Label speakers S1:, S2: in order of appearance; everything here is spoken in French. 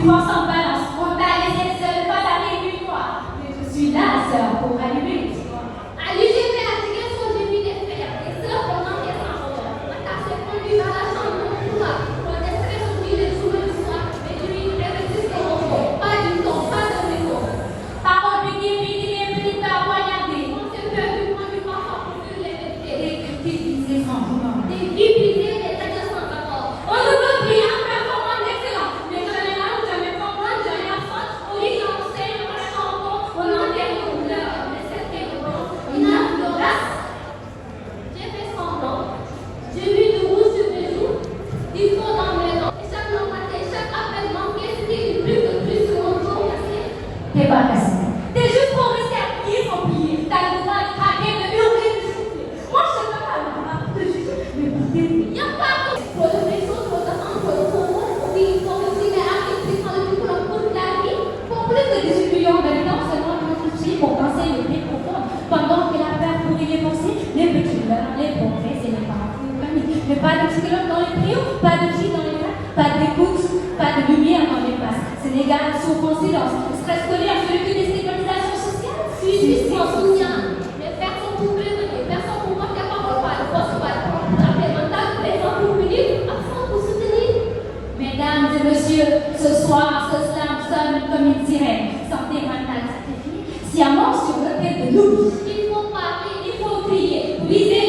S1: force en balance. On t'a laissé seul pas la une fois. Mais je suis là, sœur, pour allumer l'histoire.
S2: À l'UGB, l'application, j'ai vu des frères, des sœurs pendant qu'elles s'envolent. On t'a fait conduire à la chambre de couloir. On est très oublié les jours du soir. Mais tu lui résistes au repos. Pas du temps, pas de réseau.
S1: Parole piquée, petite pas poignardée.
S2: On s'est perdu point du parfum pour que les vérités.
S1: Des critiques disées sans vouloir.
S2: Des vies brisées, des têtes sans rapport.
S1: On ne peut plus un performance excellent. Mais jamais là, jamais comprendre, jamais apprendre.
S2: Oui, on sait, on est en bon. On enterre nos douleurs. Mais c'était bon. Une âme de race. J'ai fait semblant. J'ai vu du rouge sur mes joues. Il faut dans mes dents. Et chaque nom matin, chaque appel manqué, c'était plus que plus sur mon dos cassé.
S1: T'es pas cassé. T'es juste pour rester appuyé sans plier. T'as le droit de craquer, de hurler, de souffler. Moi, je sais pas la de juger, mais pour t'aider.
S2: Y a pas de pour le vaisseau, pour le temps, pour le pauvre. Oui, pour le cinéma, artistique, pour le pour le coup de la vie.
S1: Pour plus de 18 millions d'habitants, seulement notre fille pour danser le prix profond. Pendant que la peur pourrait y penser, les petits meurent, les progrès et les parents de famille. Mais pas de psychologue dans les trios, pas de filles dans les mains, pas d'écoute, pas de lumière dans les places. Sénégal souffre en silence, stress scolaire, celui que déstabilisation sociale.
S2: Suicide sans soutien. Les personnes pour prévenir, personne pour porter parole, pas de force, pas de force. Appel mental, présent pour punir, absent pour soutenir.
S1: Mesdames et messieurs, ce soir, ce slam sonne comme une sirène. Santé mentale sacrifiée, sciemment sur le pied de nous.
S2: Il faut parler,
S1: Il faut crier, briser